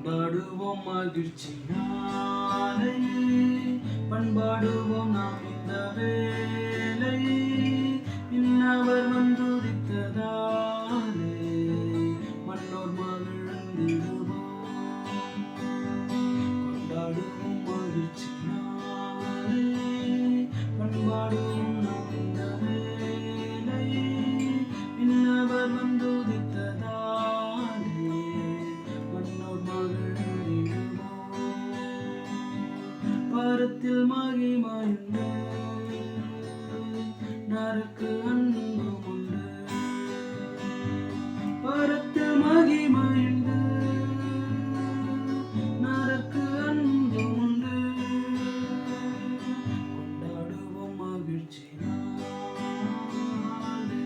கொண்டாடுவோம் மகிழ்ச்சி நாளை, பண்பாடுவோம் நாம் இந்த வேலை, இன்னவர் வந்துதித்ததாலே மன்னோர் மகிழ்ந்திடுவோம். கொண்டாடுவோம் மகிழ்ச்சி நாளை, பண்பாடுவோம் நாம் இந்த வேலை, இன்னவர் வந்துதித்ததாலே மன்னோர் மகிழ்ந்திடுவோம். பரத்தில் மகிமையுண்டு, நரக்கு அன்பும் உண்டு. பரத்தில் மகிமையுண்டு, நரக்கு அன்பும் உண்டு. கொண்டாடுவோம் மகிழ்ச்சி நாளை.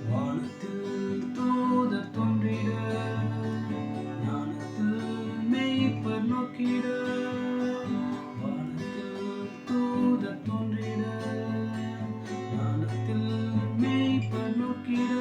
வானத்தில் தூதர் தோன்றிட, ஞானத்தில் மெய்ப்பர் நோக்கிட. வானத்தில் தூதர் தோன்றிட, ஞானத்தில் மெய்ப்பர் நோக்கிட.